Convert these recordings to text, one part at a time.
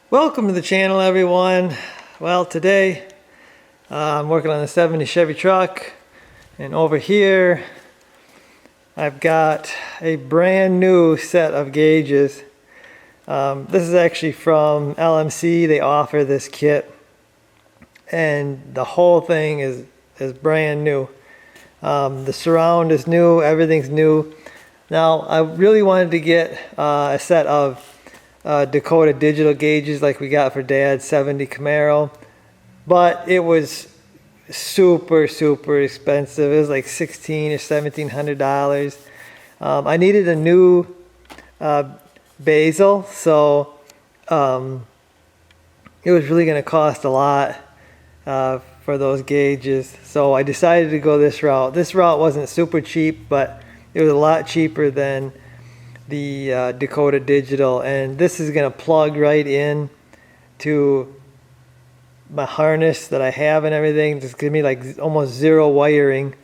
Welcome to the channel, everyone. Well, today I'm working on the 70 Chevy truck, and over here I've got a brand new set of gauges. This is actually from LMC. They offer this kit, and the whole thing is brand new. The surround is new, everything's new. Now, I really wanted to get a set of Dakota digital gauges like we got for Dad's 70 Camaro, but it was super expensive. It was like $1,600 or $1,700. I needed a new bezel, so it was really going to cost a lot for those gauges, so I decided to go this route. This route wasn't super cheap, but it was a lot cheaper than the Dakota digital, and this is going to plug right in to my harness that I have and everything. Just give me like almost zero wiring.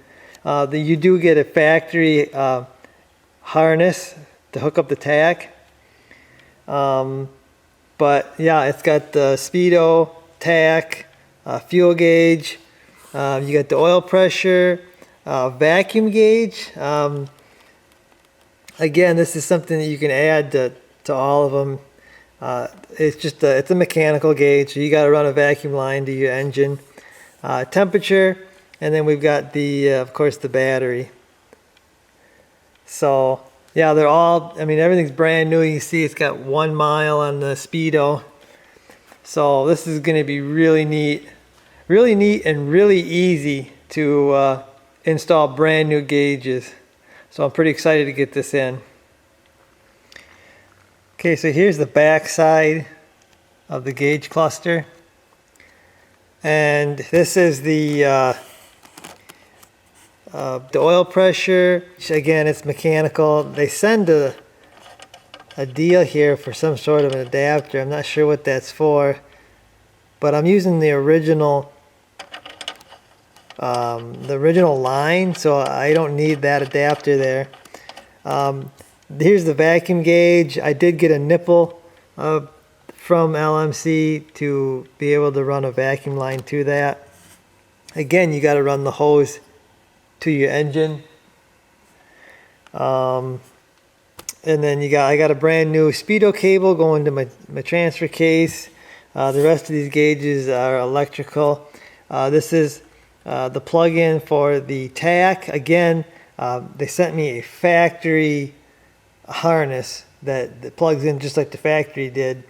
You do get a factory harness to hook up the Tach, but yeah, it's got the speedo, Tach, fuel gauge, you got the oil pressure, vacuum gauge. Again, this is something that you can add to all of them. It's a mechanical gauge, so you got to run a vacuum line to your engine. Temperature, and then we've got the of course the battery. So yeah, they're all, I mean, everything's brand new. You see it's got 1 mile on the speedo. So this is going to be really neat and really easy to install brand new gauges. So I'm pretty excited to get this in. Okay, so here's the back side of the gauge cluster. And this is the oil pressure. Again, it's mechanical. They send a deal here for some sort of an adapter. I'm not sure what that's for, but I'm using the original line, so I don't need that adapter there. Here's the vacuum gauge. I did get a nipple from LMC to be able to run a vacuum line to that. Again, you got to run the hose to your engine. And then I got a brand new speedo cable going to my transfer case. The rest of these gauges are electrical. This is the plug-in for the Tach. Again, they sent me a factory harness that plugs in just like the factory did,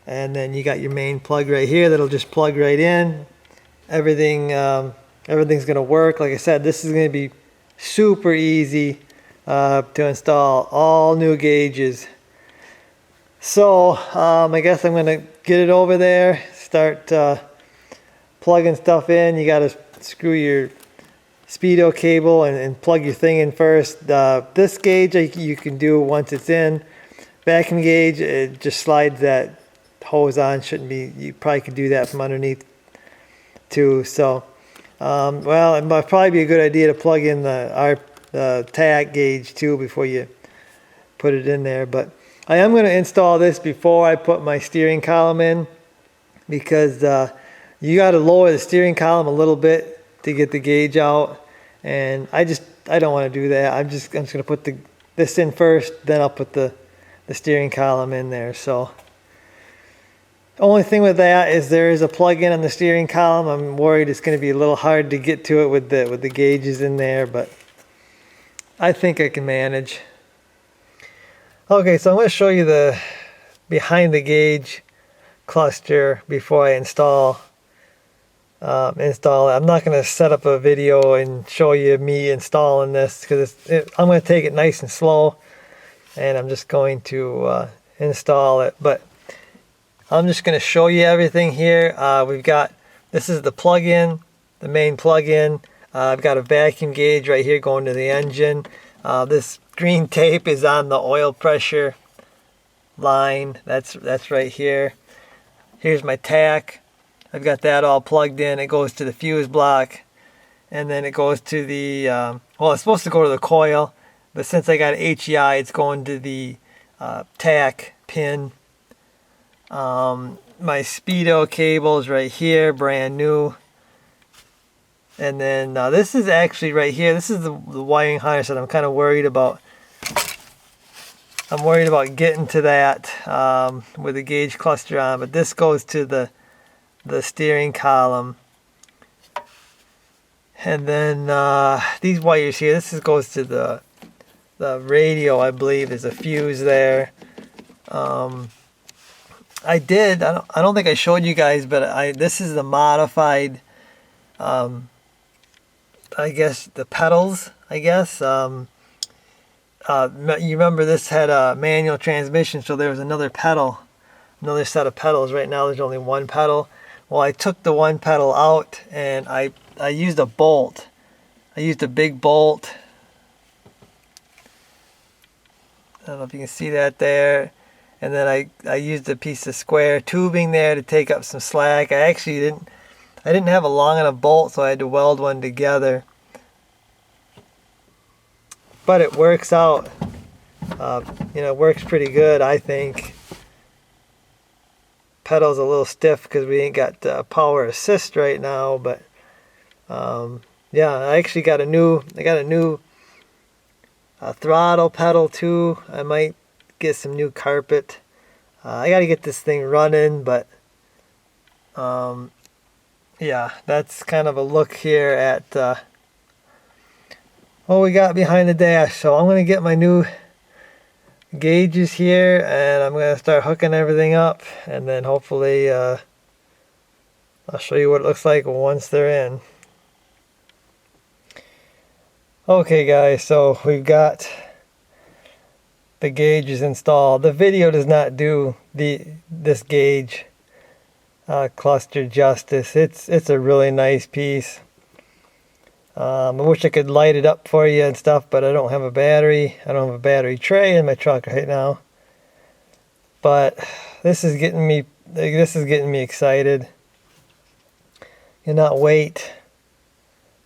and then you got your main plug right here that'll just plug right in. Everything's gonna work. Like I said, this is gonna be super easy to install all new gauges. So I guess I'm gonna get it over there, start plugging stuff in. You gotta screw your speedo cable and plug your thing in first. This gauge you can do once it's in. Vacuum gauge, it just slides that hose on. Shouldn't be, you probably could do that from underneath too. So well, it might probably be a good idea to plug in the Tach gauge too before you put it in there. But I am going to install this before I put my steering column in, because you got to lower the steering column a little bit to get the gauge out, and I don't want to do that. I'm just going to put this in first, then I'll put the steering column in there. So the only thing with that is there is a plug-in on the steering column. I'm worried it's going to be a little hard to get to it with the gauges in there, but I think I can manage. Okay, so I'm going to show you the behind the gauge cluster before I install it. I'm not going to set up a video and show you me installing this, because I'm going to take it nice and slow, and I'm just going to install it. But I'm just going to show you everything here. This is the plug-in, the main plug-in. I've got a vacuum gauge right here going to the engine. This green tape is on the oil pressure line. That's right here. Here's my Tach. I've got that all plugged in. It goes to the fuse block, and then it goes to the well, it's supposed to go to the coil, but since I got HEI, it's going to the Tach pin. My Speedo cable is right here, brand new. And then this is actually right here. This is the wiring harness that I'm kind of worried about. I'm worried about getting to that with the gauge cluster on, but this goes to the steering column. And then these wires here, this goes to the radio, I believe. There's a fuse there. I don't think I showed you guys, but this is the modified, I guess, the pedals, I guess. You remember this had a manual transmission, so there was another pedal, another set of pedals. Right now there's only one pedal. Well, I took the one pedal out and I used a bolt. I used a big bolt. I don't know if you can see that there. And then I used a piece of square tubing there to take up some slack. I didn't have a long enough bolt, so I had to weld one together. But it works out. It works pretty good, I think. Pedal's a little stiff because we ain't got power assist right now, but yeah, I actually got a new throttle pedal too. I might get some new carpet. I got to get this thing running, but yeah, that's kind of a look here at what we got behind the dash. So I'm going to get my new gauges here and I'm going to start hooking everything up, and then hopefully I'll show you what it looks like once they're in. Okay guys, so we've got the gauges installed. The video does not do this gauge cluster justice. It's a really nice piece. I wish I could light it up for you and stuff, but I don't have a battery. I don't have a battery tray in my truck right now. But this is getting me excited. Cannot wait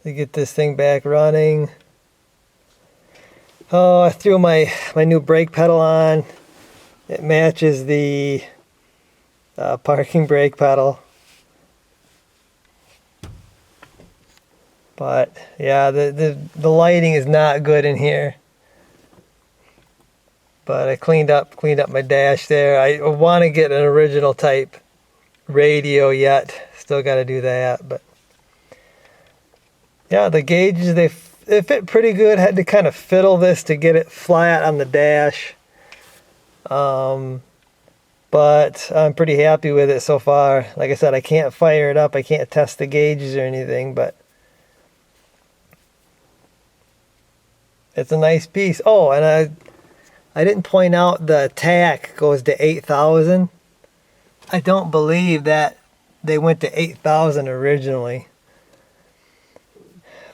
to get this thing back running. Oh, I threw my new brake pedal on. It matches the parking brake pedal. But yeah, the lighting is not good in here. But I cleaned up my dash there. I want to get an original type radio yet. Still got to do that. But yeah, the gauges, they fit pretty good. Had to kind of fiddle this to get it flat on the dash. But I'm pretty happy with it so far. Like I said, I can't fire it up. I can't test the gauges or anything, but it's a nice piece. Oh, and I didn't point out the Tach goes to 8,000. I don't believe that they went to 8,000 originally.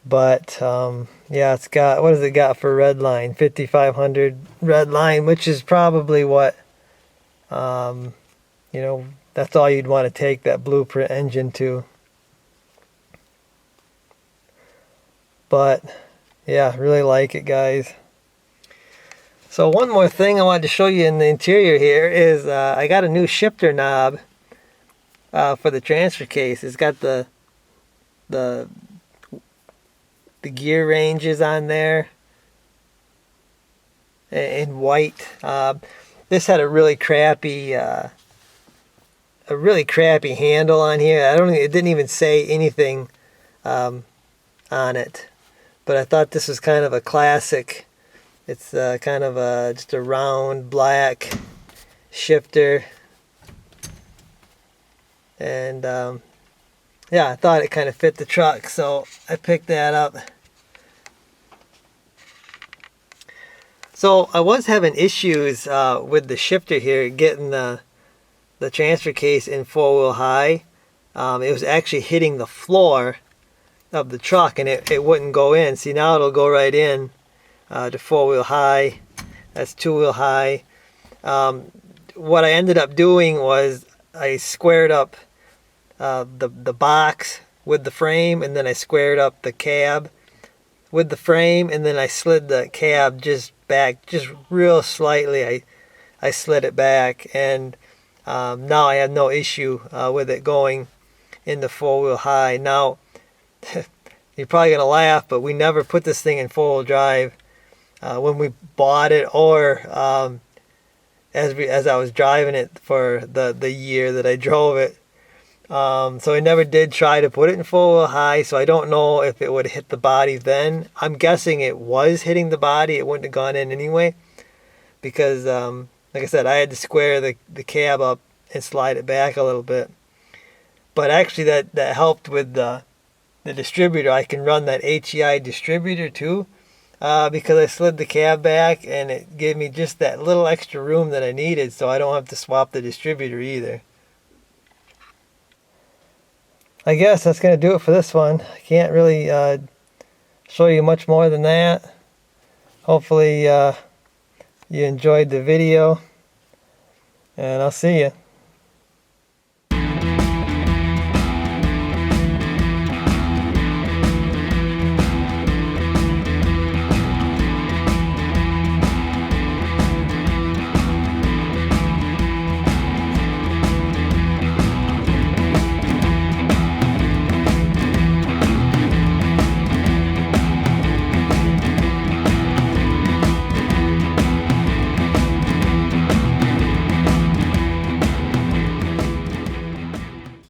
But yeah, it's got, what has it got for red line? 5,500 red line, which is probably what that's all you'd want to take that blueprint engine to. But yeah, really like it, guys. So one more thing I wanted to show you in the interior here is I got a new shifter knob for the transfer case. It's got the gear ranges on there in white. This had a really crappy handle on here. It didn't even say anything on it. But I thought this was kind of a classic. It's kind of just a round black shifter. And yeah, I thought it kind of fit the truck, so I picked that up. So I was having issues with the shifter here, getting the transfer case in 4-wheel high. It was actually hitting the floor of the truck and it wouldn't go in. See, now it'll go right in to 4-wheel high. That's 2-wheel high. what I ended up doing was I squared up the box with the frame, and then I squared up the cab with the frame, and then I slid the cab just back, just real slightly. I slid it back, and now I have no issue with it going into four-wheel high. Now, you're probably going to laugh, but we never put this thing in four-wheel drive when we bought it, or as I was driving it for the year that I drove it. So I never did try to put it in four-wheel high, so I don't know if it would hit the body then. I'm guessing it was hitting the body. It wouldn't have gone in anyway, because like I said, I had to square the cab up and slide it back a little bit. But actually that helped with the distributor. I can run that HEI distributor too, because I slid the cab back, and it gave me just that little extra room that I needed, so I don't have to swap the distributor either. I guess that's going to do it for this one. I can't really show you much more than that. Hopefully you enjoyed the video, and I'll see you.